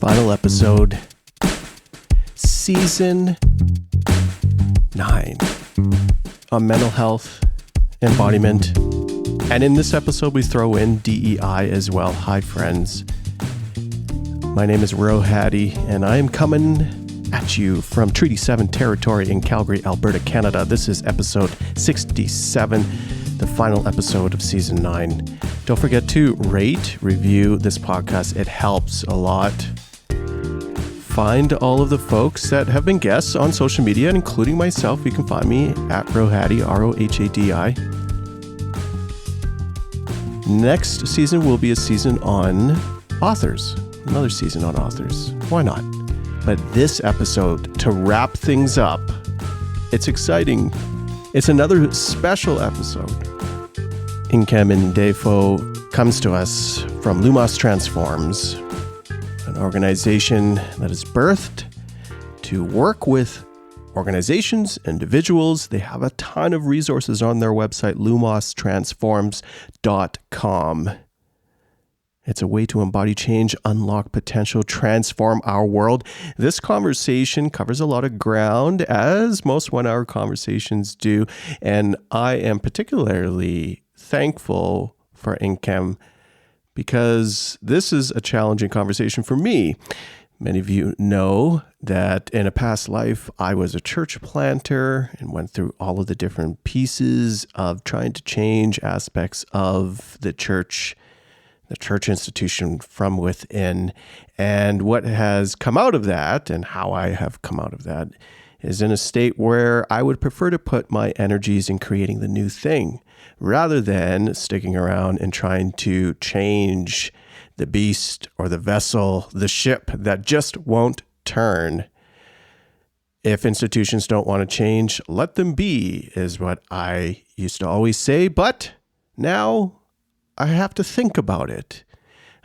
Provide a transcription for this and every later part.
Final episode, season 9 on mental health, embodiment, and in this episode we throw in DEI as well. Hi friends, my name is Rohadi and I am coming at you from Treaty 7 territory in Calgary, Alberta, Canada. This is episode 67, the final episode of season 9. Don't forget to rate, review this podcast. It helps a lot. Find all of the folks that have been guests on social media, including myself. You can find me at Rohadi, Rohadi. Next season will be a season on authors. Another season on authors. Why not? But this episode, to wrap things up, it's exciting. It's another special episode. Nkem Ndefo comes to us from Lumos Transforms, an organization that is birthed to work with organizations, individuals. They have a ton of resources on their website, lumostransforms.com. It's a way to embody change, unlock potential, transform our world. This conversation covers a lot of ground, as most 1-hour conversations do, and I am particularly thankful for Nkem because this is a challenging conversation for me. Many of you know that in a past life, I was a church planter and went through all of the different pieces of trying to change aspects of the church institution from within. And what has come out of that and how I have come out of that is in a state where I would prefer to put my energies in creating the new thing rather than sticking around and trying to change the beast or the vessel, the ship that just won't turn. If institutions don't want to change, let them be, is what I used to always say. But now I have to think about it.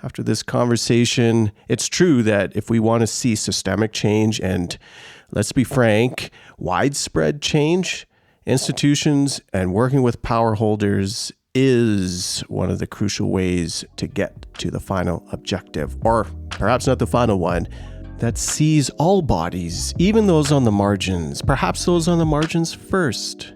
After this conversation, it's true that if we want to see systemic change and, let's be frank, widespread change, institutions and working with power holders is one of the crucial ways to get to the final objective, or perhaps not the final one, that sees all bodies, even those on the margins, perhaps those on the margins first,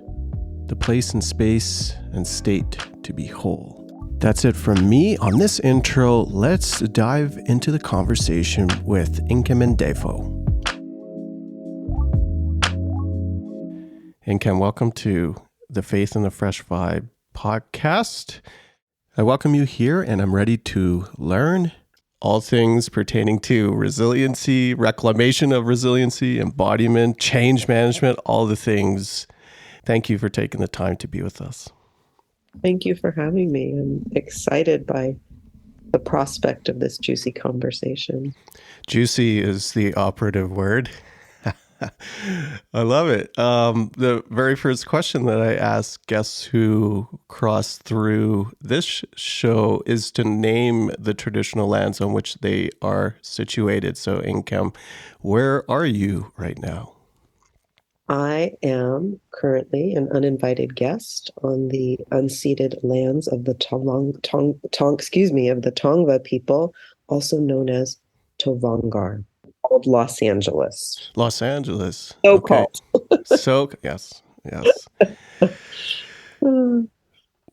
the place and space and state to be whole. That's it from me on this intro. Let's dive into the conversation with Nkem Ndefo. Nkem, welcome to the Faith and the Fresh Vibe podcast. I welcome you here and I'm ready to learn all things pertaining to resiliency, reclamation of resiliency, embodiment, change management, all the things. Thank you for taking the time to be with us. Thank you for having me. I'm excited by the prospect of this juicy conversation. Juicy is the operative word. I love it. The very first question that I ask guests who cross through this show is to name the traditional lands on which they are situated. So, Nkem, where are you right now? I am currently an uninvited guest on the unceded lands of the Tongva people, also known as Tovangar, called Los Angeles. Los Angeles. So okay. called. Yes.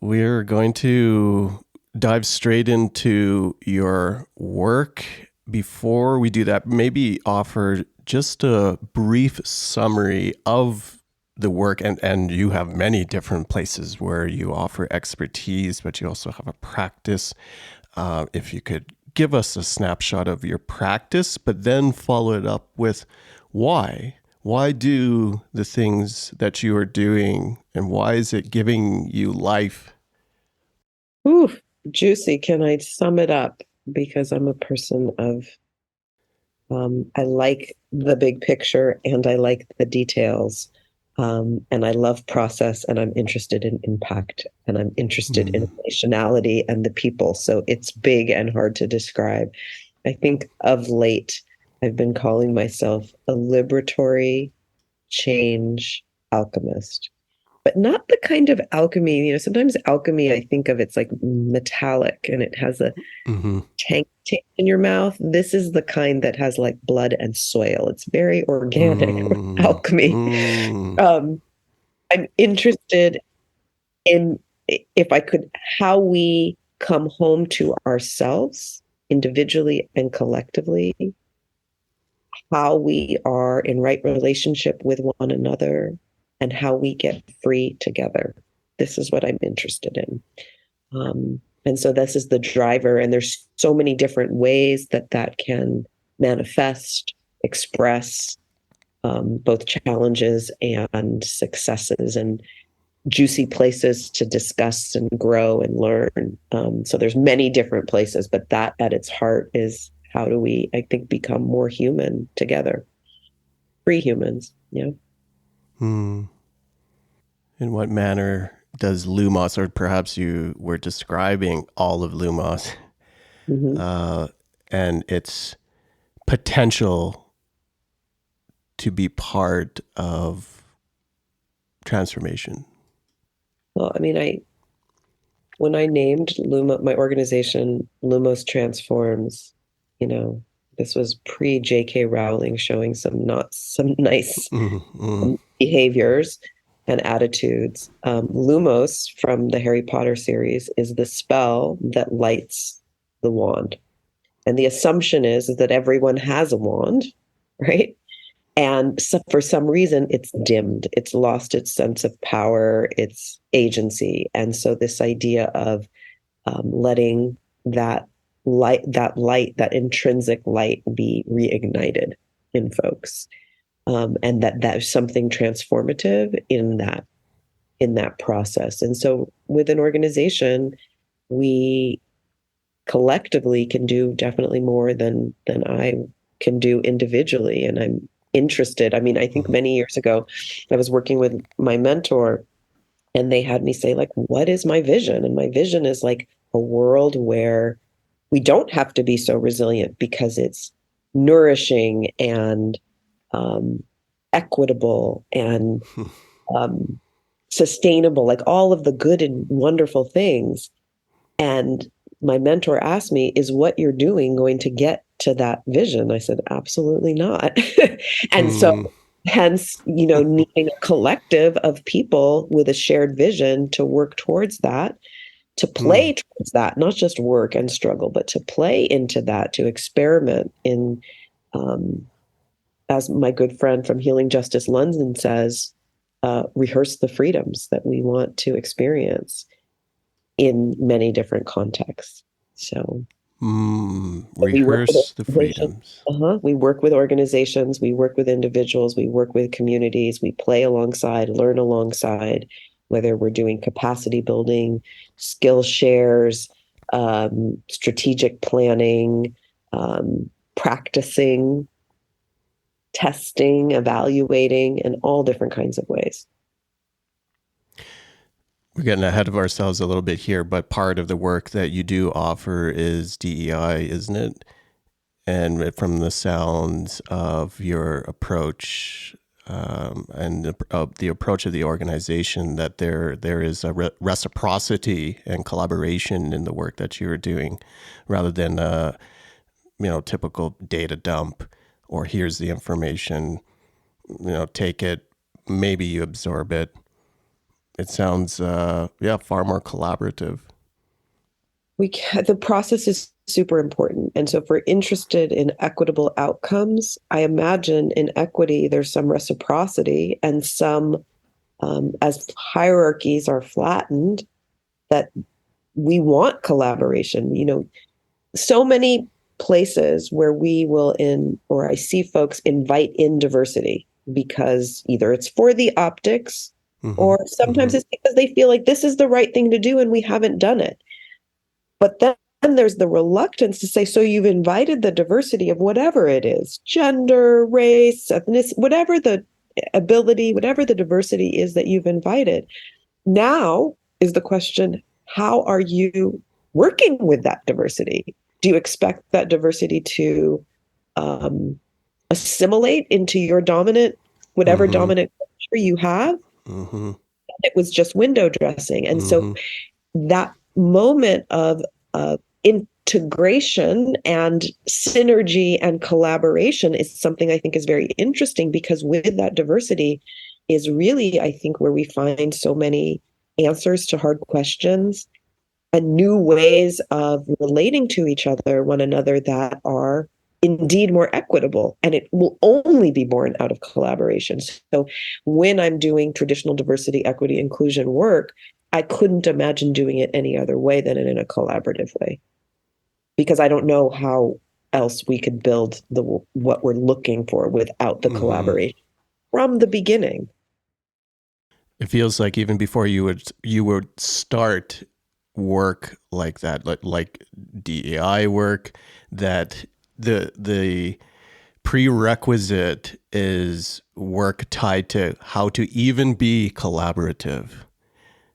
We're going to dive straight into your work. Before we do that, maybe offer just a brief summary of the work, and you have many different places where you offer expertise, but you also have a practice. If you could give us a snapshot of your practice, but then follow it up with why. Why do the things that you are doing, and why is it giving you life? Ooh, juicy. Can I sum it up? Because I'm a person of I like the big picture and I like the details. And I love process and I'm interested in impact and I'm interested in relationality and the people. So it's big and hard to describe. I think of late, I've been calling myself a liberatory change alchemist. but not the kind of alchemy. Sometimes alchemy, I think of it's like metallic and it has a Mm-hmm. tank in your mouth. This is the kind that has like blood and soil. It's very organic alchemy. Mm-hmm. I'm interested in, if I could, how we come home to ourselves individually and collectively, how we are in right relationship with one another, and how we get free together. This is what I'm interested in. And so this is the driver, and there's so many different ways that can manifest, express, both challenges and successes, and juicy places to discuss and grow and learn. So there's many different places, but that at its heart is, how do we, I think, become more human together, free humans? Yeah. Hmm. In what manner does Lumos, or perhaps you were describing all of Lumos, Mm-hmm. uh, and its potential to be part of transformation? Well, I mean, when I named my organization Lumos Transforms, you know, this was pre J.K. Rowling showing some nice Mm-hmm. behaviors and attitudes. Lumos from the Harry Potter series is the spell that lights the wand. And the assumption is that everyone has a wand, right? And so for some reason, it's dimmed. It's lost its sense of power, its agency. And so this idea of letting that that intrinsic light be reignited in folks, and that there's something transformative in that process. And so with an organization, we collectively can do definitely more than I can do individually. And I'm interested. I mean, I think many years ago, I was working with my mentor, and they had me say, like, what is my vision? And my vision is like a world where we don't have to be so resilient, because it's nourishing and um, equitable and um, sustainable, like all of the good and wonderful things. And my mentor asked me, is what you're doing going to get to that vision? I said, absolutely not. And so, Hmm. hence, needing a collective of people with a shared vision to work towards that, to Hmm. play towards that, not just work and struggle, but to play into that, to experiment in, um, as my good friend from Healing Justice London says, rehearse the freedoms that we want to experience in many different contexts. So we work with Rehearse the organizations. freedoms. We work with organizations, we work with individuals, we work with communities, we play alongside, learn alongside, whether we're doing capacity building, skill shares, strategic planning, practicing, testing, evaluating, in all different kinds of ways. We're getting ahead of ourselves a little bit here, but part of the work that you do offer is DEI, isn't it? And from the sounds of your approach, and the approach of the organization, that there is a reciprocity and collaboration in the work that you are doing, rather than typical data dump, or here's the information, take it, maybe you absorb it. It sounds far more collaborative. The process is super important. And so if we're interested in equitable outcomes, I imagine in equity, there's some reciprocity, and some, as hierarchies are flattened, that we want collaboration. So many places where we will or I see folks invite in diversity because either it's for the optics, Mm-hmm. or sometimes Mm-hmm. it's because they feel like this is the right thing to do and we haven't done it. But then there's the reluctance to say, so you've invited the diversity of whatever it is, gender, race, ethnicity, whatever the ability, whatever the diversity is that you've invited. Now is the question, how are you working with that diversity? Do you expect that diversity to assimilate into your dominant, whatever Mm-hmm. dominant culture you have? Mm-hmm. It was just window dressing. And so Mm-hmm. that moment of integration and synergy and collaboration is something I think is very interesting, because with that diversity is really, I think, where we find so many answers to hard questions and new ways of relating to each other, one another, that are indeed more equitable. And it will only be born out of collaboration. So when I'm doing traditional diversity, equity, inclusion work, I couldn't imagine doing it any other way than in a collaborative way, because I don't know how else we could build what we're looking for without the Mm-hmm. collaboration from the beginning. It feels like even before you would start work like that, like DEI work, that the prerequisite is work tied to how to even be collaborative.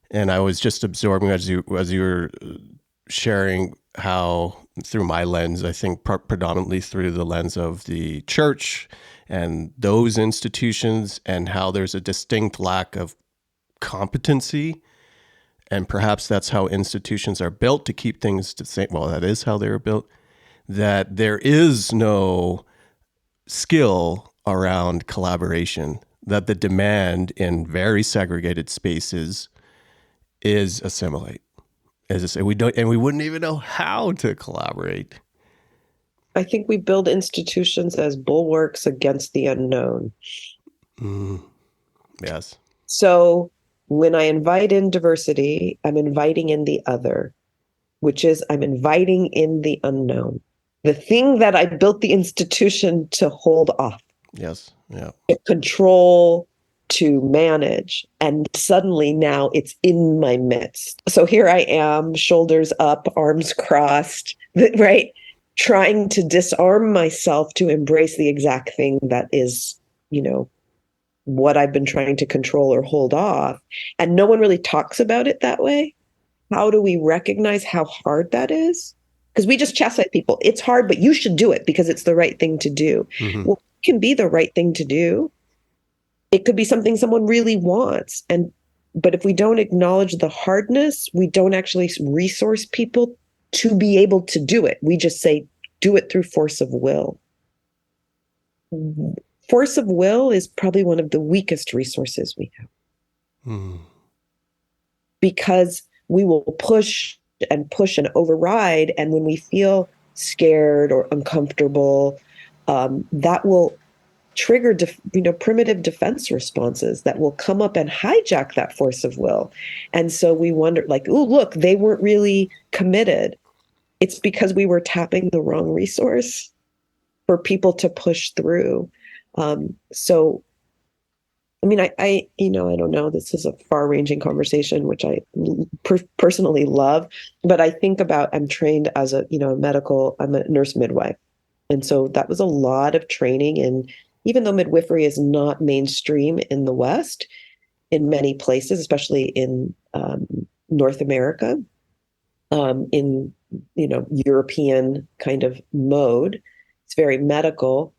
And I was just absorbing as you were sharing how, through my lens, I think predominantly through the lens of the church and those institutions, and how there's a distinct lack of competency. And perhaps that's how institutions are built, to keep things the same. Well, that is how they were built. That there is no skill around collaboration, that the demand in very segregated spaces is assimilate. As I say, we wouldn't even know how to collaborate. I think we build institutions as bulwarks against the unknown. Mm, yes. So when I invite in diversity, I'm inviting in the other, which is I'm inviting in the unknown, the thing that I built the institution to hold off, Yes. Yeah. to control, to manage. And suddenly now it's in my midst. So here I am, shoulders up, arms crossed, right? Trying to disarm myself to embrace the exact thing that is, what I've been trying to control or hold off. And no one really talks about it that way. How do we recognize how hard that is? Because we just chastise people. It's hard, but you should do it because it's the right thing to do. Mm-hmm. Well, it can be the right thing to do. It could be something someone really wants. But if we don't acknowledge the hardness, we don't actually resource people to be able to do it. We just say, do it through force of will. Force of will is probably one of the weakest resources we have. Mm. Because we will push and override. And when we feel scared or uncomfortable, that will trigger primitive defense responses that will come up and hijack that force of will. And so we wonder, like, oh, look, they weren't really committed. It's because we were tapping the wrong resource for people to push through. So I mean, I don't know. This is a far-ranging conversation, which I personally love. But I think about, I'm trained as I'm a nurse midwife. And so that was a lot of training. And even though midwifery is not mainstream in the West, in many places, especially in North America, in, European kind of mode, it's very medical,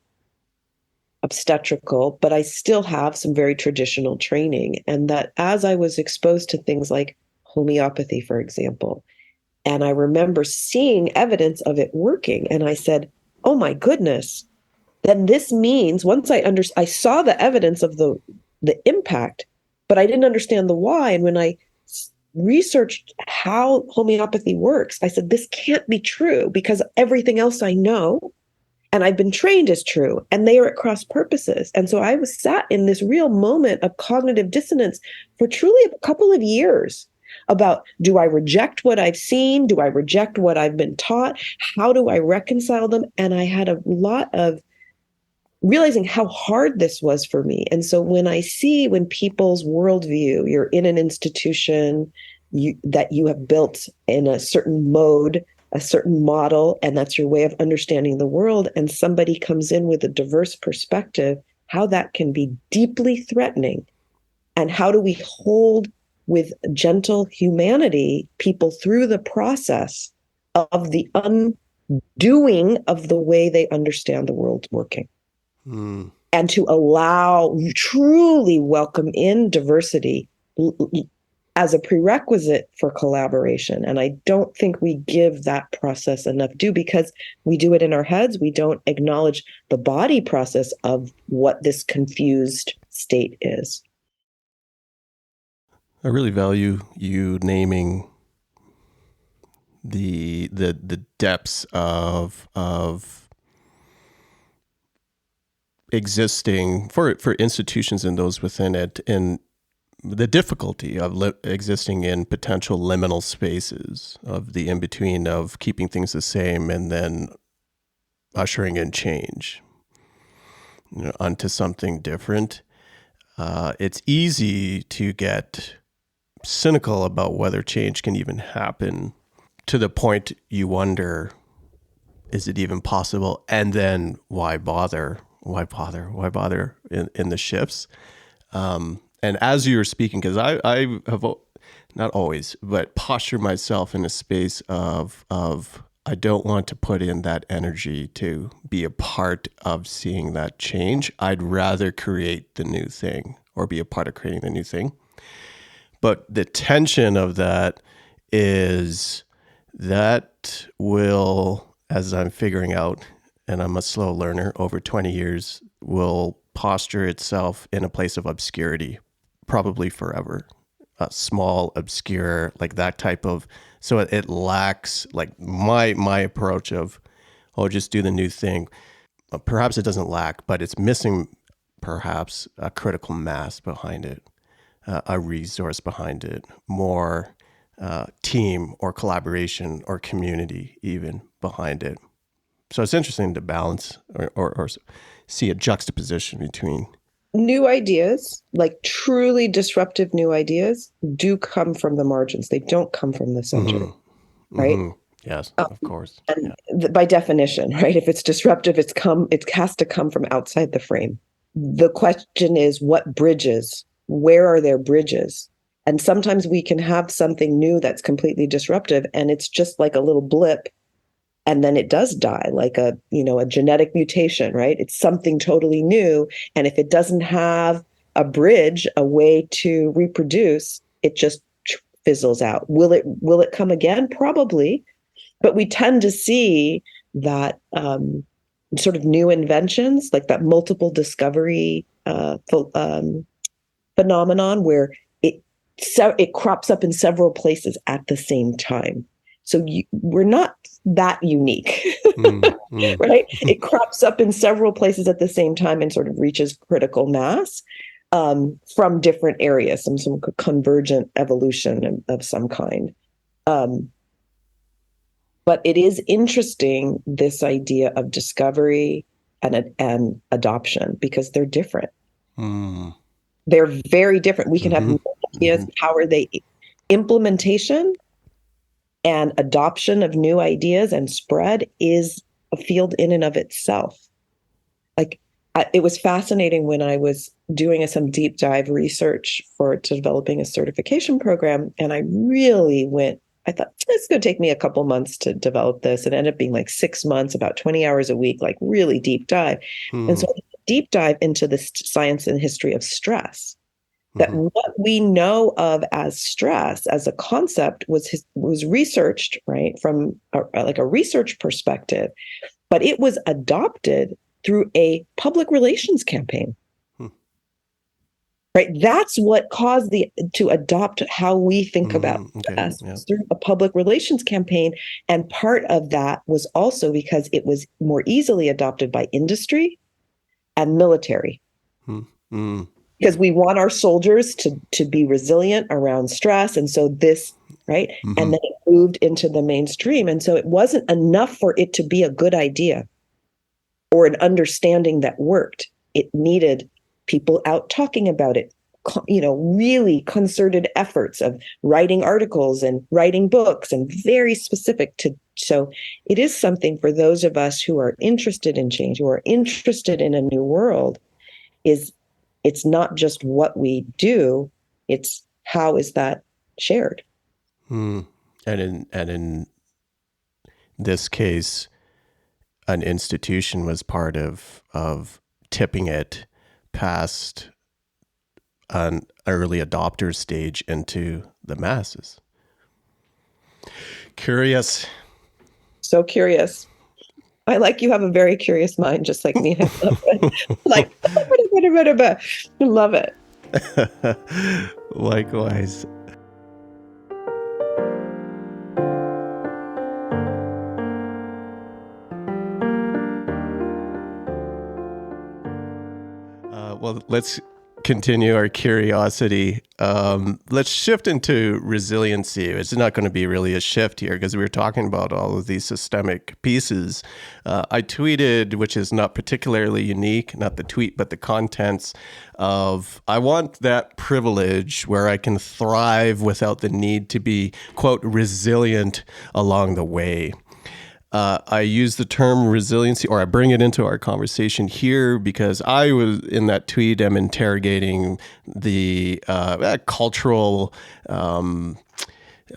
obstetrical, but I still have some very traditional training. And that as I was exposed to things like homeopathy, for example, and I remember seeing evidence of it working, and I said, oh my goodness, then this means once I saw the evidence of the impact, but I didn't understand the why. And when I researched how homeopathy works, I said, this can't be true because everything else I know and I've been trained as true, and they are at cross purposes. And so I was sat in this real moment of cognitive dissonance for truly a couple of years about, do I reject what I've seen? Do I reject what I've been taught? How do I reconcile them? And I had a lot of realizing how hard this was for me. And so when people's worldview, you're in an institution that you have built in a certain mode, a certain model, and that's your way of understanding the world, and somebody comes in with a diverse perspective, how that can be deeply threatening. And how do we hold with gentle humanity people through the process of the undoing of the way they understand the world working? Mm. And to allow, truly welcome in diversity as a prerequisite for collaboration. And I don't think we give that process enough due because we do it in our heads. We don't acknowledge the body process of what this confused state is. I really value you naming the depths of existing for institutions and those within it, and the difficulty of existing in potential liminal spaces, of the in between, of keeping things the same and then ushering in change, onto something different. It's easy to get cynical about whether change can even happen, to the point you wonder, is it even possible? And then why bother? Why bother in the shifts? And as you were speaking, because I have not always, but posture myself in a space of I don't want to put in that energy to be a part of seeing that change. I'd rather create the new thing or be a part of creating the new thing. But the tension of that is that will, as I'm figuring out, and I'm a slow learner over 20 years, will posture itself in a place of obscurity, probably forever. Small, obscure, like that type of, so it lacks like my approach of, oh, just do the new thing. Perhaps it doesn't lack, but it's missing perhaps a critical mass behind it, a resource behind it, more team or collaboration or community even behind it. So it's interesting to balance or see a juxtaposition between. New ideas, like truly disruptive new ideas, do come from the margins. They don't come from the center, right? Yes, of course. And by definition, right? If it's disruptive, it has to come from outside the frame. The question is, what bridges? Where are there bridges? And sometimes we can have something new that's completely disruptive, and it's just like a little blip, and then it does die, like a genetic mutation, right? It's something totally new, and if it doesn't have a bridge, a way to reproduce, it just fizzles out. Will it come again? Probably, but we tend to see that sort of new inventions, like that multiple discovery phenomenon, where it crops up in several places at the same time. So we're not that unique, right? It crops up in several places at the same time and sort of reaches critical mass from different areas, some convergent evolution of some kind. But it is interesting, this idea of discovery and adoption, because they're different. They're very different. We can have ideas. How are they? Implementation and adoption of new ideas and spread is a field in and of itself. Like, it was fascinating when I was doing some deep dive research to developing a certification program, and I thought, it's going to take me a couple months to develop this. It ended up being like 6 months, about 20 hours a week, like really deep dive. And so deep dive into the science and history of stress. That what we know of as stress as a concept was researched, right, from a research perspective, but it was adopted through a public relations campaign. Right, that's what caused to adopt how we think about stress through a public relations campaign, and part of that was also because it was more easily adopted by industry and military. Because we want our soldiers to be resilient around stress. And so this, right? And then it moved into the mainstream. And so it wasn't enough for it to be a good idea or an understanding that worked. It needed people out talking about it, really concerted efforts of writing articles and writing books, and very specific to. So it is something for those of us who are interested in change, who are interested in a new world, it's not just what we do, it's how is that shared. And in this case, an institution was part of tipping it past an early adopter stage into the masses. Curious. So curious. I like you have a very curious mind, just like me. I love it. Like, I love it. Likewise. Well, let's continue our curiosity. Let's shift into resiliency. It's not going to be really a shift here because we were talking about all of these systemic pieces. I tweeted, which is not particularly unique, not the tweet, but the contents of, I want that privilege where I can thrive without the need to be, quote, resilient along the way. I use the term resiliency, or I bring it into our conversation here because I was in that tweet. I'm interrogating the cultural.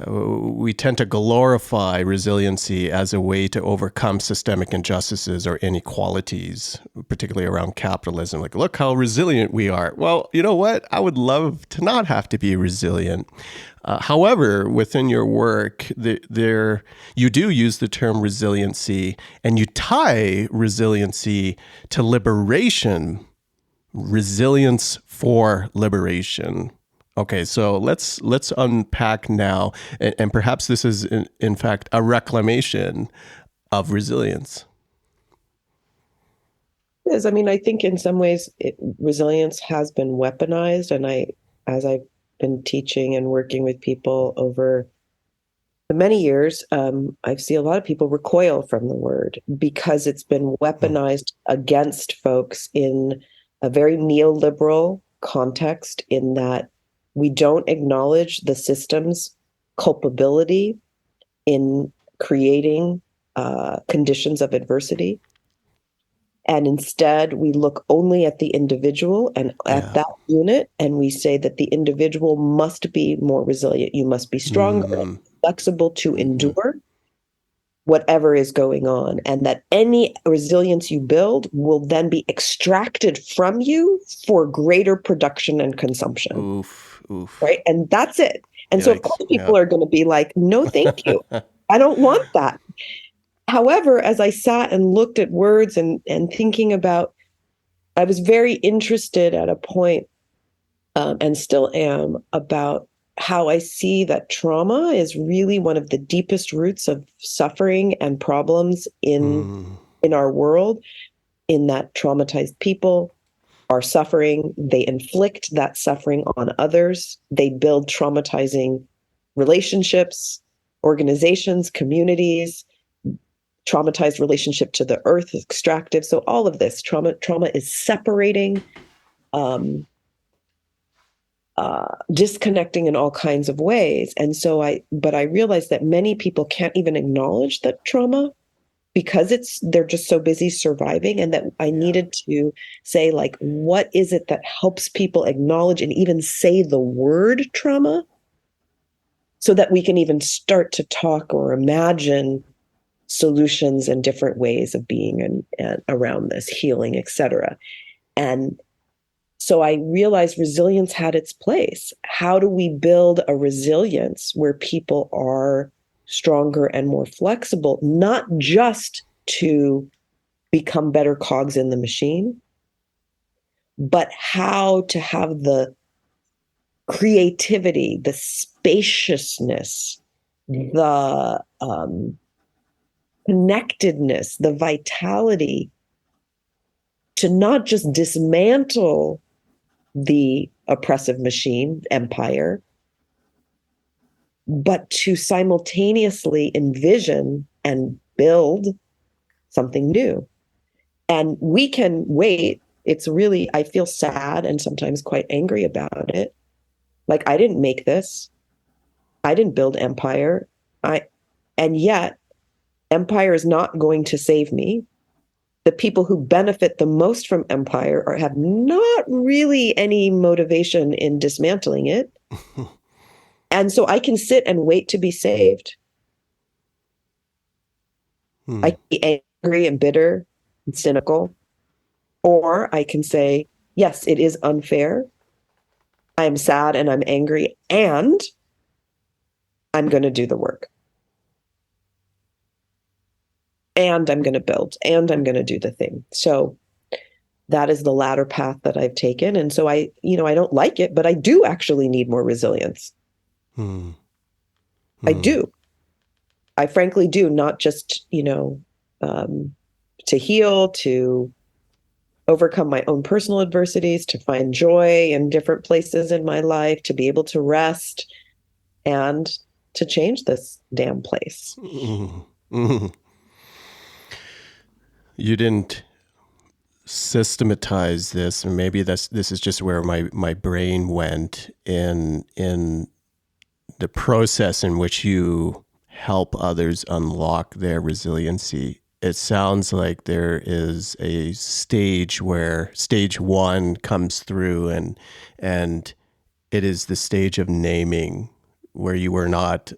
We tend to glorify resiliency as a way to overcome systemic injustices or inequalities, particularly around capitalism. Like, look how resilient we are. Well, you know what? I would love to not have to be resilient. However, within your work, you do use the term resiliency, and you tie resiliency to liberation, resilience for liberation. Okay, so let's unpack now, and perhaps this is in fact a reclamation of resilience. It is. I mean, I think in some ways resilience has been weaponized, and as I've been teaching and working with people over the many years, I see a lot of people recoil from the word because it's been weaponized against folks in a very neoliberal context, in that we don't acknowledge the system's culpability in creating conditions of adversity. And instead, we look only at the individual and at that unit, and we say that the individual must be more resilient. You must be stronger, flexible to endure whatever is going on. And that any resilience you build will then be extracted from you for greater production and consumption. Oof. Right? And that's it. And Yikes. so, of course, people are going to be like, no, thank you. I don't want that. However, as I sat and looked at words and thinking about, I was very interested at a point, and still am, about how I see that trauma is really one of the deepest roots of suffering and problems in our world, in that traumatized people are suffering. They inflict that suffering on others. They build traumatizing relationships, organizations, communities, traumatized relationship to the earth, extractive. So all of this trauma is separating, disconnecting in all kinds of ways. And so I realized that many people can't even acknowledge that trauma because they're just so busy surviving, and that I needed to say, like, what is it that helps people acknowledge and even say the word trauma so that we can even start to talk or imagine solutions and different ways of being and around this, healing, etc. And so I realized resilience had its place. How do we build a resilience where people are stronger and more flexible, not just to become better cogs in the machine, but how to have the creativity, the spaciousness, the connectedness, the vitality to not just dismantle the oppressive machine, empire, but to simultaneously envision and build something new. And we can wait. It's really, I feel sad and sometimes quite angry about it. Like, I didn't make this. I didn't build empire. And yet empire is not going to save me. The people who benefit the most from empire have not really any motivation in dismantling it. And so I can sit and wait to be saved. I can be angry and bitter and cynical. Or I can say, yes, it is unfair. I'm sad and I'm angry, and I'm going to do the work. And I'm going to build, and I'm going to do the thing. So that is the latter path that I've taken. And so I don't like it, but I do actually need more resilience. I do. I frankly do, not just, to heal, to overcome my own personal adversities, to find joy in different places in my life, to be able to rest, and to change this damn place. You didn't systematize this, and maybe this is just where my brain went in the process in which you help others unlock their resiliency. It sounds like there is a stage where stage one comes through, and it is the stage of naming, where you were not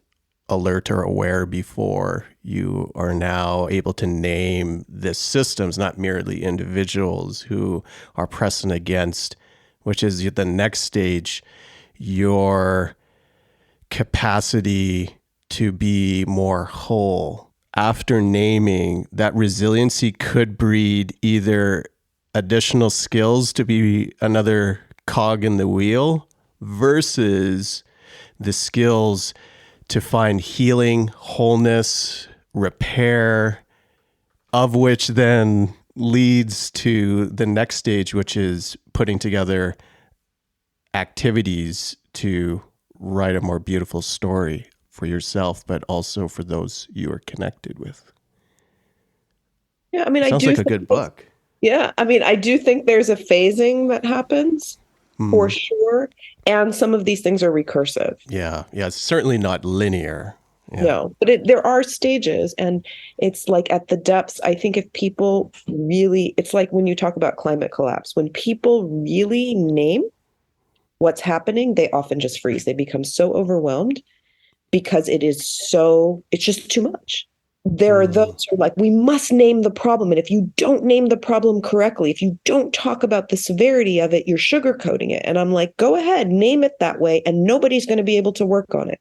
alert or aware before. You are now able to name the systems, not merely individuals who are pressing against, which is the next stage, your capacity to be more whole. After naming, that resiliency could breed either additional skills to be another cog in the wheel versus the skills to find healing, wholeness, repair, of which then leads to the next stage, which is putting together activities to write a more beautiful story for yourself, but also for those you are connected with. Yeah, I mean, Sounds like a good book. Yeah, I mean, I do think there's a phasing that happens for sure. And some of these things are recursive. Yeah, it's certainly not linear. Yeah. No, but there are stages, and it's like at the depths. I think if people really, it's like when you talk about climate collapse, when people really name what's happening, they often just freeze. They become so overwhelmed because it's just too much. There are those who are like, we must name the problem. And if you don't name the problem correctly, if you don't talk about the severity of it, you're sugarcoating it. And I'm like, go ahead, name it that way, and nobody's going to be able to work on it.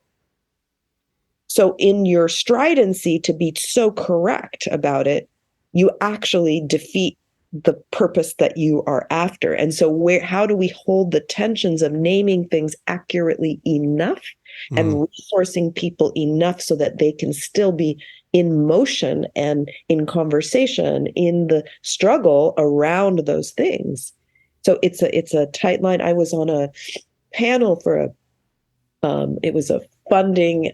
So in your stridency to be so correct about it, you actually defeat the purpose that you are after. And so how do we hold the tensions of naming things accurately enough and resourcing people enough so that they can still be in motion and in conversation in the struggle around those things? So it's a tight line. I was on a panel for it was a funding,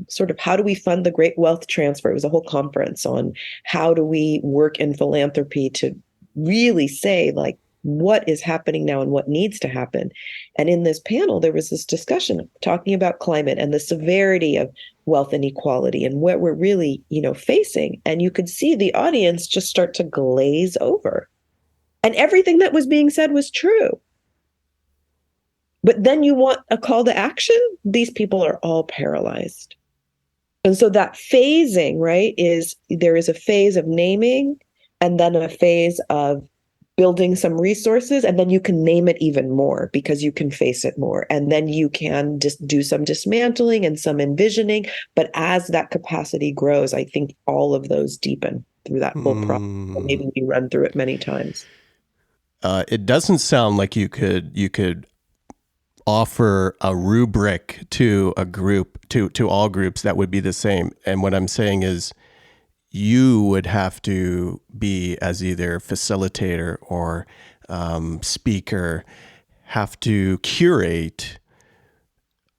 sort of how do we fund the great wealth transfer? It was a whole conference on how do we work in philanthropy to really say, like, what is happening now and what needs to happen. And in this panel, there was this discussion talking about climate and the severity of wealth inequality and what we're really, facing. And you could see the audience just start to glaze over. And everything that was being said was true. But then you want a call to action? These people are all paralyzed. And so that phasing, right, there is a phase of naming and then a phase of building some resources, and then you can name it even more because you can face it more. And then you can just do some dismantling and some envisioning. But as that capacity grows, I think all of those deepen through that whole process. Maybe we run through it many times. It doesn't sound like you could offer a rubric to a group, to all groups that would be the same. And what I'm saying is you would have to be, as either facilitator or speaker, have to curate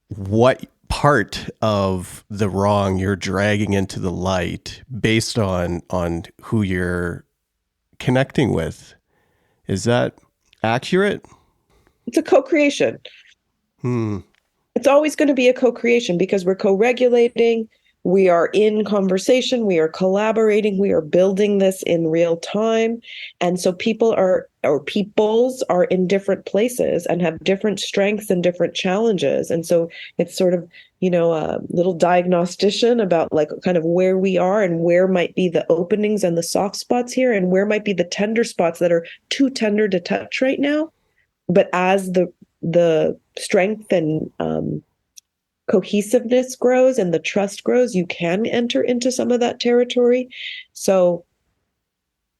what part of the wrong you're dragging into the light based on who you're connecting with. Is that accurate? It's a co-creation. It's always going to be a co-creation because we're co-regulating, we are in conversation, we are collaborating, we are building this in real time. And so peoples are in different places and have different strengths and different challenges. And so it's sort of, a little diagnostician about like kind of where we are and where might be the openings and the soft spots here and where might be the tender spots that are too tender to touch right now. But as the the strength and cohesiveness grows and the trust grows, you can enter into some of that territory. So,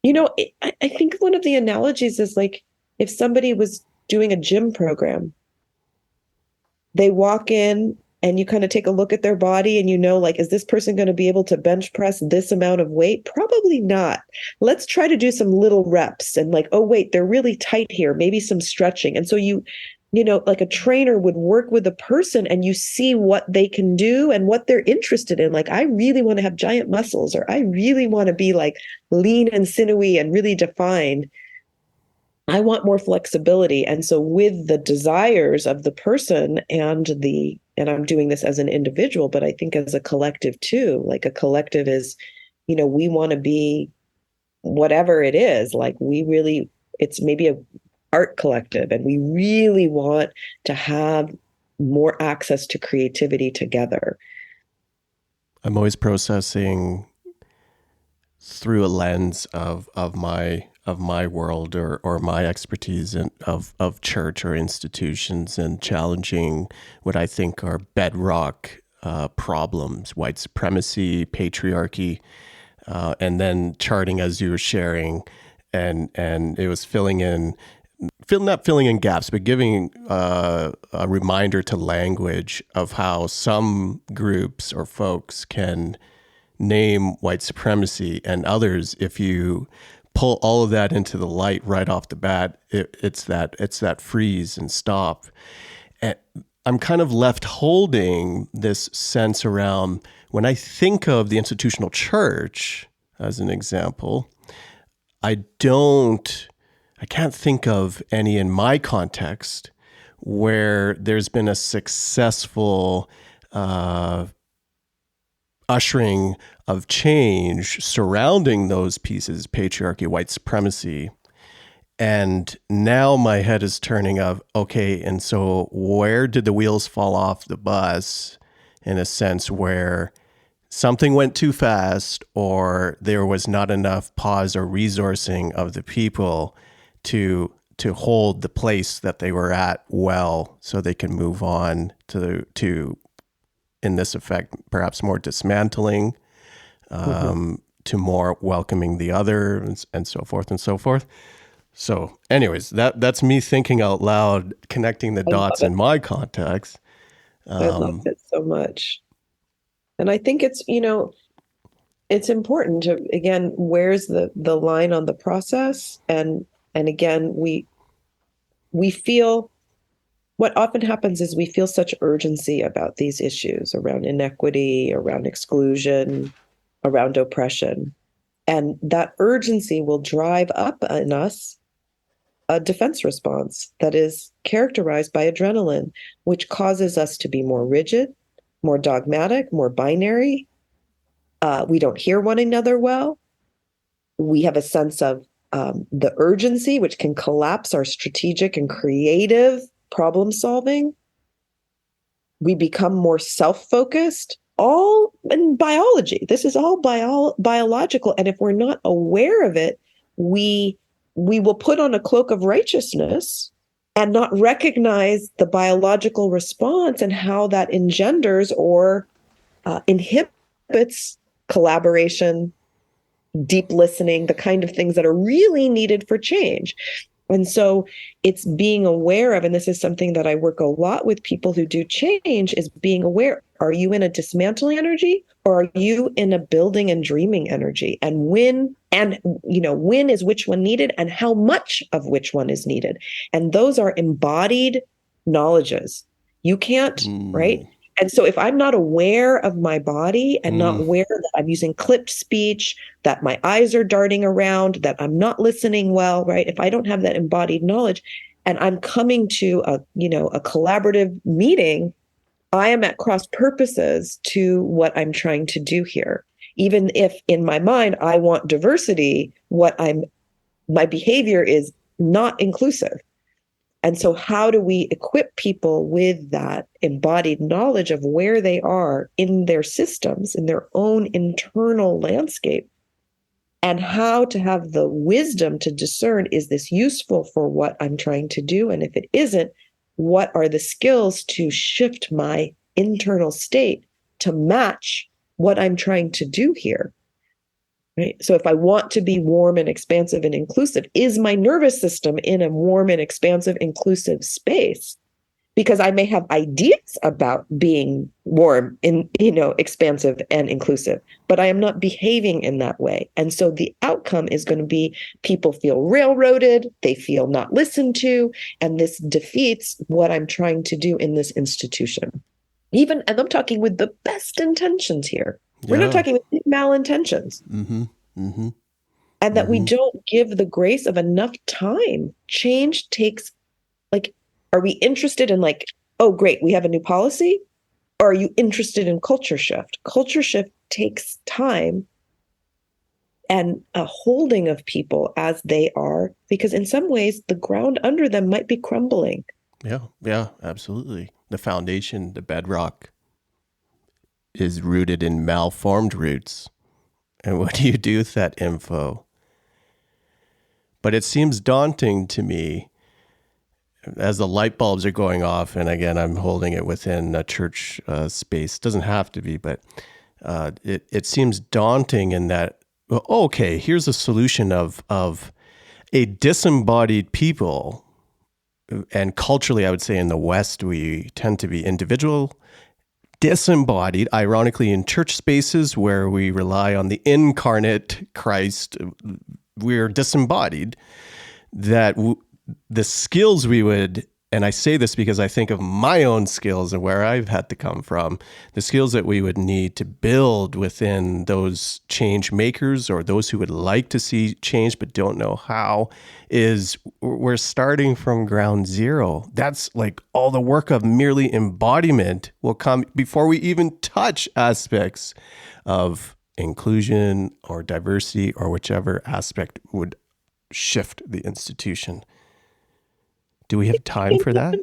I think one of the analogies is like if somebody was doing a gym program, they walk in and you kind of take a look at their body and like, is this person going to be able to bench press this amount of weight? Probably not. Let's try to do some little reps and like, oh, wait, they're really tight here. Maybe some stretching. And so like a trainer would work with a person and you see what they can do and what they're interested in. Like, I really want to have giant muscles, or I really want to be like lean and sinewy and really defined. I want more flexibility. And so with the desires of the person and I'm doing this as an individual, but I think as a collective too, like a collective is, we want to be whatever it is, like it's maybe a art collective and we really want to have more access to creativity together. I'm always processing through a lens of my world or my expertise of church or institutions, and challenging what I think are bedrock problems: white supremacy, patriarchy, and then charting as you were sharing, and it was not filling in gaps, but giving a reminder to language of how some groups or folks can name white supremacy, and others, if you pull all of that into the light right off the bat, it's that freeze and stop. And I'm kind of left holding this sense around, when I think of the institutional church as an example, I can't think of any in my context where there's been a successful ushering of change surrounding those pieces: patriarchy, white supremacy. And now my head is turning of, okay, and so where did the wheels fall off the bus, in a sense where something went too fast, or there was not enough pause or resourcing of the people to hold the place that they were at well, so they can move on to in this effect, perhaps more dismantling, to more welcoming the other, and so forth and so forth. So anyways, that's me thinking out loud, connecting the dots in my context. I love it so much. And I think it's important to, again, where's the line on the process? And again, we feel, what often happens is we feel such urgency about these issues around inequity, around exclusion, around oppression. And that urgency will drive up in us a defense response that is characterized by adrenaline, which causes us to be more rigid, more dogmatic, more binary. We don't hear one another well. We have a sense of the urgency, which can collapse our strategic and creative problem solving. We become more self-focused, all in biology. This is all biological. And if we're not aware of it, we will put on a cloak of righteousness and not recognize the biological response and how that engenders or inhibits collaboration, deep listening, the kind of things that are really needed for change. And so it's being aware of, and this is something that I work a lot with people who do change, is being aware. Are you in a dismantling energy, or are you in a building and dreaming energy? And when is which one needed, and how much of which one is needed? And those are embodied knowledges. You can't, right? And so if I'm not aware of my body and not aware that I'm using clipped speech, that my eyes are darting around, that I'm not listening well, right? If I don't have that embodied knowledge and I'm coming to a collaborative meeting, I am at cross purposes to what I'm trying to do here. Even if in my mind, I want diversity, my behavior is not inclusive. And so how do we equip people with that embodied knowledge of where they are in their systems, in their own internal landscape, and how to have the wisdom to discern, is this useful for what I'm trying to do? And if it isn't, what are the skills to shift my internal state to match what I'm trying to do here? Right? So if I want to be warm and expansive and inclusive, is my nervous system in a warm and expansive, inclusive space? Because I may have ideas about being warm and, expansive and inclusive, but I am not behaving in that way. And so the outcome is going to be people feel railroaded, they feel not listened to, and this defeats what I'm trying to do in this institution. And I'm talking with the best intentions here. We're not talking with malintentions. Mm-hmm. Mm-hmm. And that we don't give the grace of enough time. Change takes, are we interested in oh, great, we have a new policy? Or are you interested in culture shift? Culture shift takes time and a holding of people as they are, because in some ways the ground under them might be crumbling. Yeah, absolutely. The foundation, the bedrock is rooted in malformed roots. And what do you do with that info? But it seems daunting to me as the light bulbs are going off. And again, I'm holding it within a church space. It doesn't have to be, but it seems daunting in that, well, okay, here's a solution of a disembodied people. And culturally, I would say in the West, we tend to be individual, disembodied, ironically, in church spaces where we rely on the incarnate Christ, we're disembodied, that the skills we would, and I say this because I think of my own skills and where I've had to come from, the skills that we would need to build within those change makers or those who would like to see change but don't know how, is we're starting from ground zero. That's all the work of merely embodiment will come before we even touch aspects of inclusion or diversity or whichever aspect would shift the institution. Do we have time for that?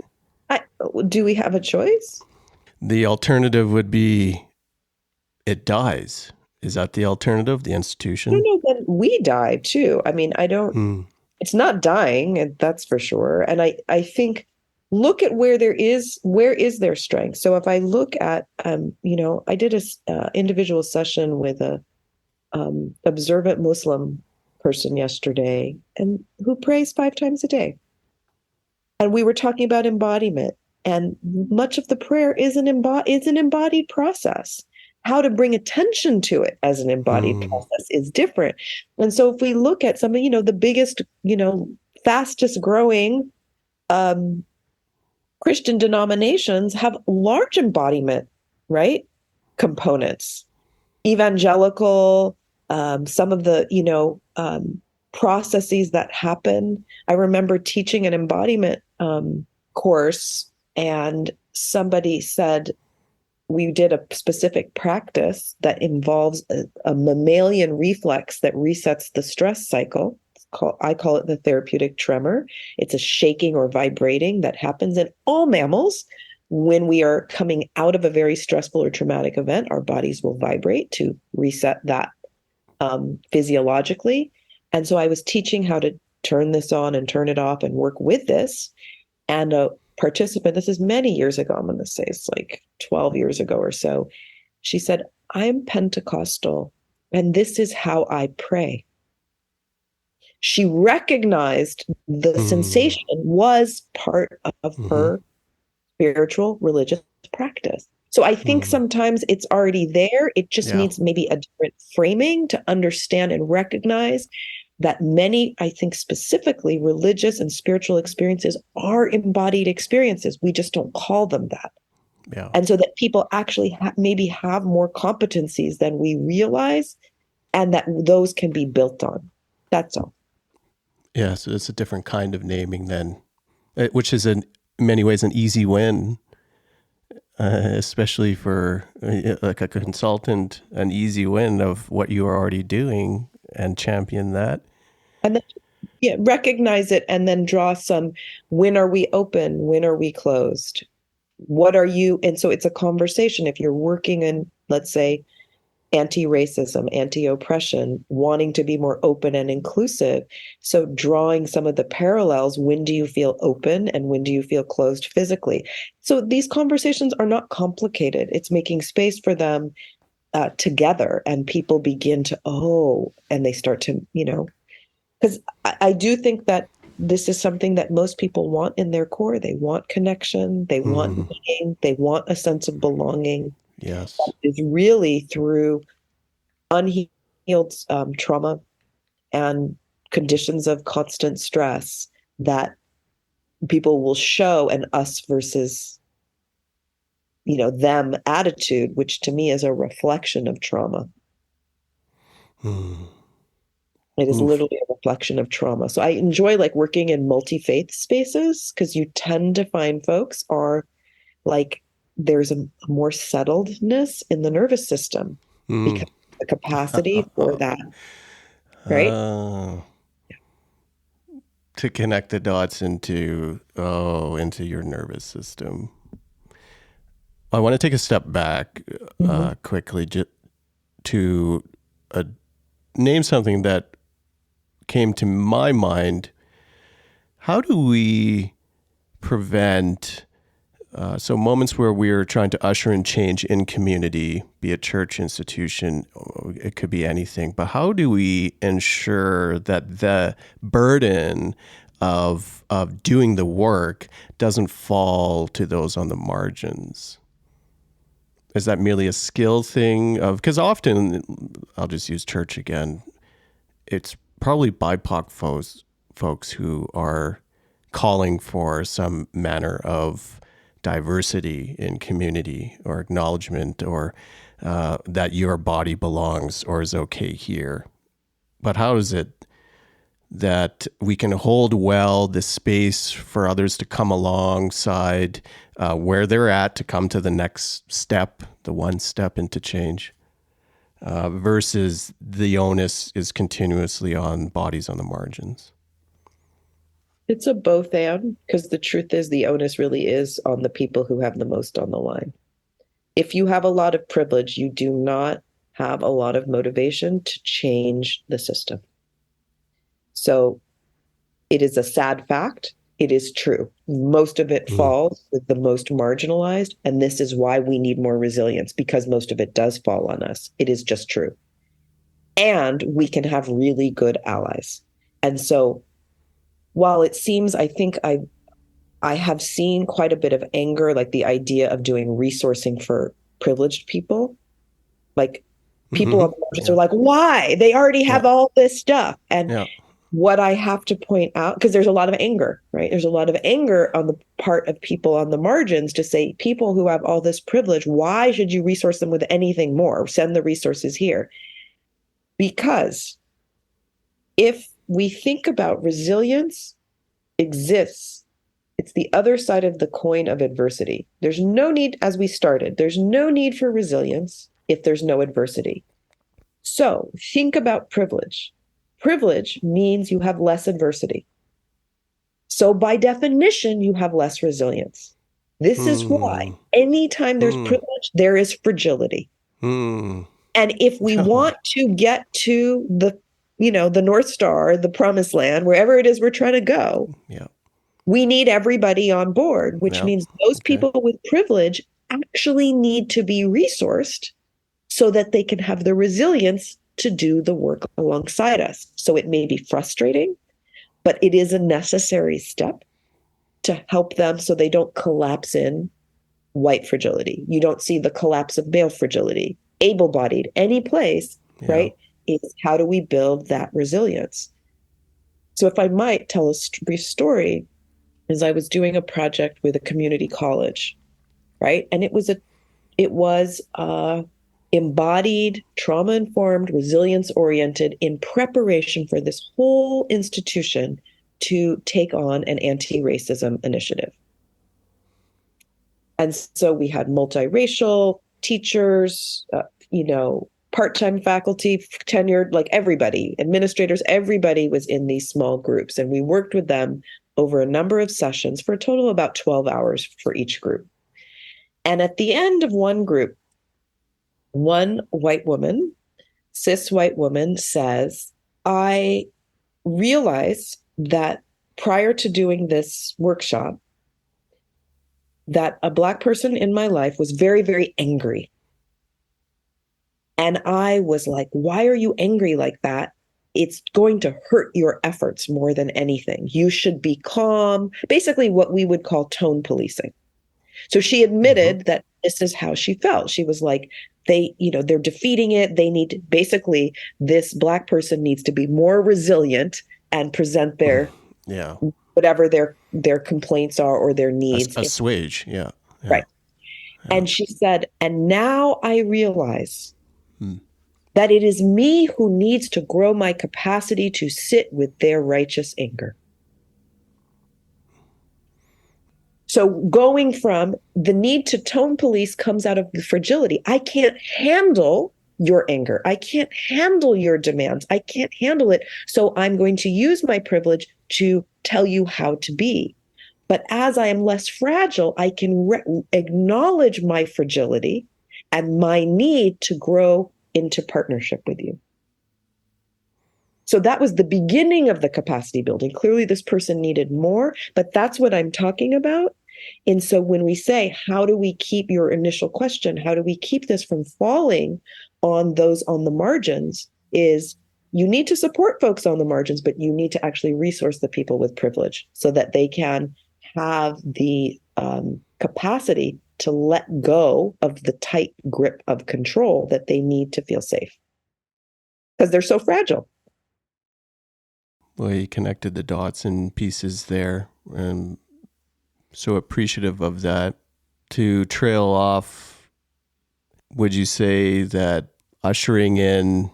Do we have a choice? The alternative would be it dies. Is that the alternative, the institution? No, then we die too. I mean, it's not dying, that's for sure. And I think, look at where is their strength? So if I look at, I did a individual session with a observant Muslim person yesterday, and who prays 5 times a day. And we were talking about embodiment, and much of the prayer is an embodied process. How to bring attention to it as an embodied process is different. And so if we look at some of, the biggest, fastest growing Christian denominations have large embodiment, right? Components. Evangelical, some of the, processes that happen. I remember teaching an embodiment course, and somebody said, we did a specific practice that involves a mammalian reflex that resets the stress cycle. I call it the therapeutic tremor. It's a shaking or vibrating that happens in all mammals. When we are coming out of a very stressful or traumatic event, our bodies will vibrate to reset that physiologically. And so I was teaching how to turn this on and turn it off and work with this. And a participant, this is many years ago, I'm going to say it's 12 years ago or so, she said, I'm Pentecostal, and this is how I pray. She recognized the sensation was part of her spiritual religious practice. So I think sometimes it's already there. It just needs maybe a different framing to understand and recognize that many, I think specifically religious and spiritual experiences are embodied experiences. We just don't call them that. Yeah. And so that people actually maybe have more competencies than we realize, and that those can be built on. That's all. Yeah, so it's a different kind of naming then, which is in many ways an easy win, especially for like a consultant, an easy win of what you are already doing and champion that. And then recognize it and then draw some, when are we open? When are we closed? What are you? And so it's a conversation. If you're working in, let's say, anti-racism, anti-oppression, wanting to be more open and inclusive. So drawing some of the parallels, when do you feel open and when do you feel closed physically? So these conversations are not complicated. It's making space for them together, and people begin to, and they start to, because I do think that this is something that most people want in their core. They want connection, they want meaning, they want a sense of belonging. Yes. Is really through unhealed trauma and conditions of constant stress that people will show an us versus them attitude, which to me is a reflection of trauma. It is Oof. literally a reflection of trauma. So I enjoy like working in multi-faith spaces because you tend to find folks are like there's a more settledness in the nervous system because the capacity for that, right? Uh, to connect the dots into your nervous system. I want to take a step back quickly to name something that came to my mind. How do we prevent so moments where we're trying to usher in change in community, be it church, institution, it could be anything, but how do we ensure that the burden of doing the work doesn't fall to those on the margins? Is that merely a skill thing of, because often, I'll just use church again, it's probably BIPOC folks who are calling for some manner of diversity in community or acknowledgement or that your body belongs or is okay here. But how is it that we can hold well the space for others to come alongside where they're at to come to the next step, the one step into change, versus the onus is continuously on bodies on the margins? It's a both and, because the truth is the onus really is on the people who have the most on the line. If you have a lot of privilege, you do not have a lot of motivation to change the system. So it is a sad fact. It is true. Most of it falls with the most marginalized. And this is why we need more resilience, because most of it does fall on us. It is just true. And we can have really good allies. And so while it seems, I think I have seen quite a bit of anger, like the idea of doing resourcing for privileged people. Like people on the margins are like, why? They already have all this stuff. And what I have to point out, because there's a lot of anger, right? There's a lot of anger on the part of people on the margins to say, people who have all this privilege, why should you resource them with anything more? Send the resources here. Because if we think about resilience exists, it's the other side of the coin of adversity. There's no need, as we started, there's no need for resilience if there's no adversity. So think about privilege. Privilege means you have less adversity. So by definition, you have less resilience. This is why anytime there's privilege, there is fragility. And if we want to get to the North Star, the promised land, wherever it is we're trying to go, we need everybody on board, which means those people with privilege actually need to be resourced so that they can have the resilience to do the work alongside us. So it may be frustrating, but it is a necessary step to help them so they don't collapse in white fragility. You don't see the collapse of male fragility, able-bodied, any place, right? It's how do we build that resilience? So if I might tell a brief story, as I was doing a project with a community college, right? And it was embodied, trauma-informed, resilience-oriented in preparation for this whole institution to take on an anti-racism initiative. And so we had multiracial teachers, part-time faculty, tenured, like everybody, administrators, everybody was in these small groups. And we worked with them over a number of sessions for a total of about 12 hours for each group. And at the end of one group, One white woman, cis white woman, says, I realized that prior to doing this workshop, that a Black person in my life was very, very angry. And I was like, why are you angry like that? It's going to hurt your efforts more than anything. You should be calm. Basically, what we would call tone policing. So she admitted that this is how she felt. She was like, they're defeating it. They need basically, this Black person needs to be more resilient and present their whatever their complaints are or their needs. Assuage. Yeah. Right. Yeah. And she said, and now I realize that it is me who needs to grow my capacity to sit with their righteous anger. So going from the need to tone police comes out of the fragility. I can't handle your anger. I can't handle your demands. I can't handle it. So I'm going to use my privilege to tell you how to be. But as I am less fragile, I can acknowledge my fragility and my need to grow into partnership with you. So that was the beginning of the capacity building. Clearly, this person needed more, but that's what I'm talking about. And so when we say, how do we keep your initial question, how do we keep this from falling on those on the margins, is you need to support folks on the margins, but you need to actually resource the people with privilege so that they can have the capacity to let go of the tight grip of control that they need to feel safe because they're so fragile. Well, you connected the dots and pieces there, and so appreciative of that. To trail off, would you say that ushering in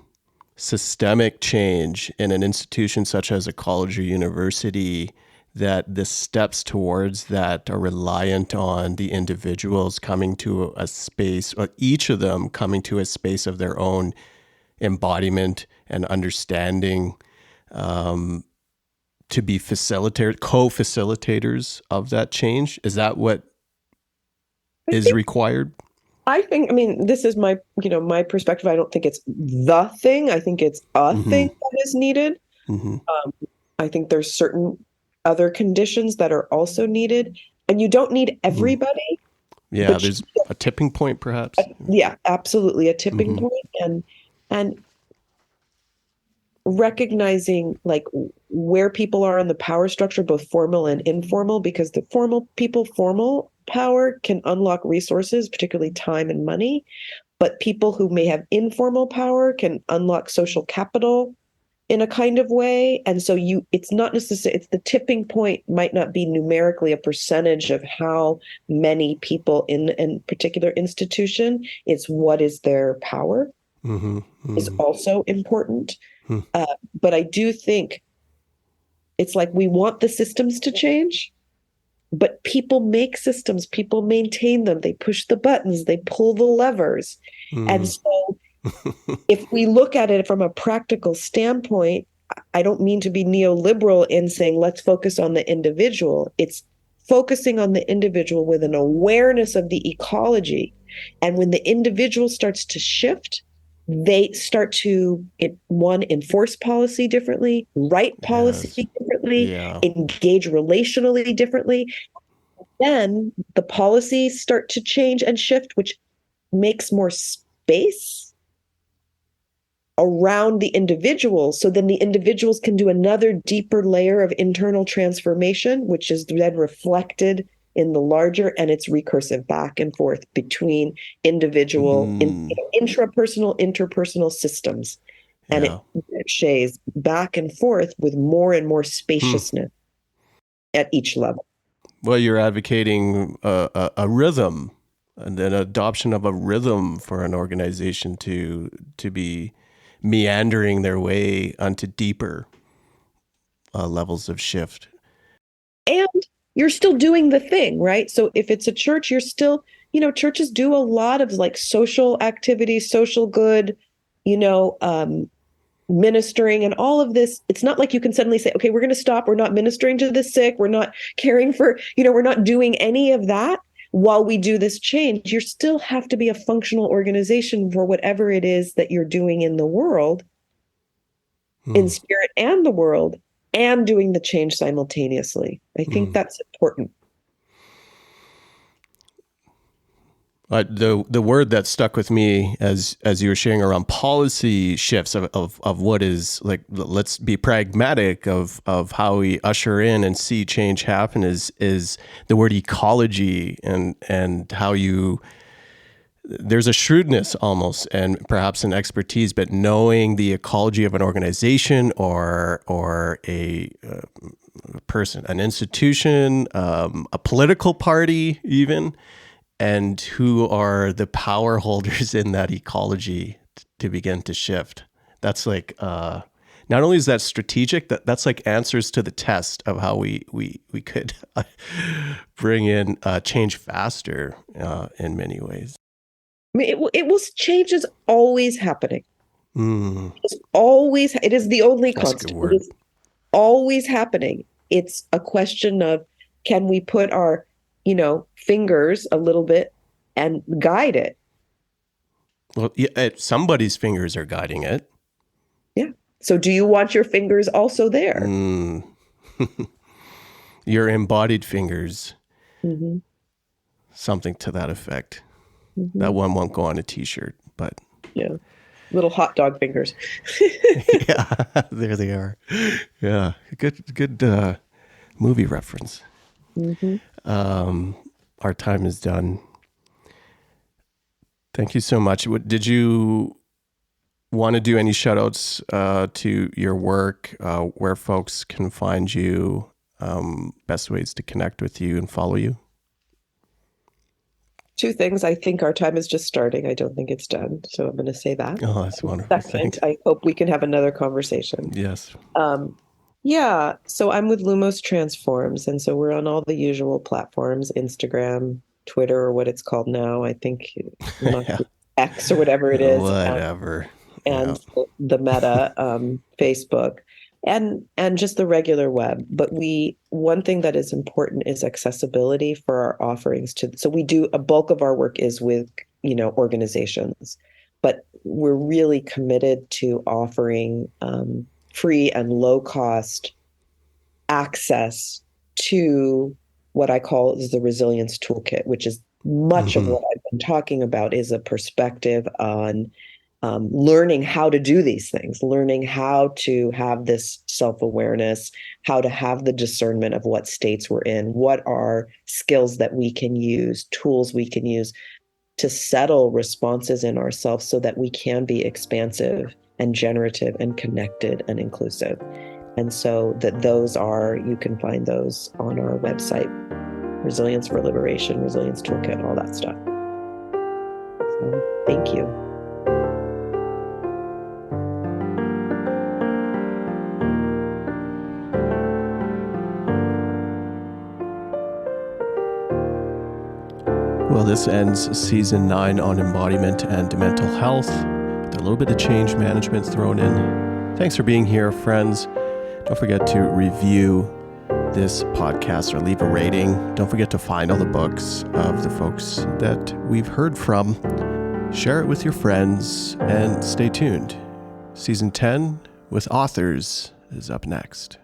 systemic change in an institution such as a college or university, that the steps towards that are reliant on the individuals coming to a space, or each of them coming to a space of their own embodiment and understanding, to be co-facilitators of that change? Is that what is required? I think, this is my perspective. I don't think it's the thing. I think it's a thing that is needed. I think there's certain other conditions that are also needed, and you don't need everybody. Yeah, there's a tipping point, perhaps. Yeah, absolutely, a tipping point, and recognizing like where people are in the power structure, both formal and informal, because the formal power can unlock resources, particularly time and money, but people who may have informal power can unlock social capital in a kind of way. And so it's not necessarily, it's the tipping point might not be numerically a percentage of how many people in a particular institution. It's what is their power is also important. But I do think it's like we want the systems to change, but people make systems, people maintain them, they push the buttons, they pull the levers. And so if we look at it from a practical standpoint, I don't mean to be neoliberal in saying let's focus on the individual. It's focusing on the individual with an awareness of the ecology. And when the individual starts to shift, they start to enforce policy differently, write policy differently, engage relationally differently. Then the policies start to change and shift, which makes more space around the individual. So then the individuals can do another deeper layer of internal transformation, which is then reflected in the larger, and it's recursive back and forth between individual, intrapersonal, interpersonal systems. And it ricochets back and forth with more and more spaciousness at each level. Well, you're advocating a rhythm and an adoption of a rhythm for an organization to be meandering their way onto deeper levels of shift. And you're still doing the thing, right? So if it's a church, you're still, churches do a lot of like social activities, social good, ministering and all of this. It's not like you can suddenly say, okay, we're going to stop. We're not ministering to the sick. We're not caring for, we're not doing any of that. while we do this change, you still have to be a functional organization for whatever it is that you're doing in the world, in spirit and the world, and doing the change simultaneously. I think that's important. The word that stuck with me as you were sharing around policy shifts of what is like, let's be pragmatic of how we usher in and see change happen is the word ecology, and how there's a shrewdness almost, and perhaps an expertise, but knowing the ecology of an organization or a person, an institution, a political party even, and who are the power holders in that ecology to begin to shift. That's like, not only is that strategic, that's like answers to the test of how we could bring in change faster in many ways. I mean, change is always happening. It is the only constant. It is always happening. It's a question of, can we put our, fingers a little bit and guide it? Well, yeah, somebody's fingers are guiding it. Yeah. So do you want your fingers also there? Your embodied fingers. Something to that effect. That one won't go on a t-shirt, but yeah, little hot dog fingers. Yeah, there they are. Yeah, good movie reference. Our time is done. Thank you so much. Did you want to do any shout outs to your work, where folks can find you, best ways to connect with you and follow you? Two things. I think our time is just starting. I don't think it's done. So I'm going to say that. Oh, that's wonderful. Second, I hope we can have another conversation. Yes. Yeah. So I'm with Lumos Transforms. And so we're on all the usual platforms, Instagram, Twitter, or what it's called now. I think X or whatever it is. Whatever. And the Meta, Facebook. And just the regular web. But one thing that is important is accessibility for our offerings so we do a bulk of our work is with, organizations, but we're really committed to offering free and low cost access to what I call is the resilience toolkit, which is much of what I've been talking about is a perspective on learning how to do these things, learning how to have this self-awareness, how to have the discernment of what states we're in, what are skills that we can use, tools we can use to settle responses in ourselves so that we can be expansive and generative and connected and inclusive. And so you can find those on our website, Resilience for Liberation, Resilience Toolkit, all that stuff. So thank you. Well, this ends season 9 on embodiment and mental health, with a little bit of change management thrown in. Thanks for being here, friends. Don't forget to review this podcast or leave a rating. Don't forget to find all the books of the folks that we've heard from. Share it with your friends and stay tuned. Season 10 with authors is up next.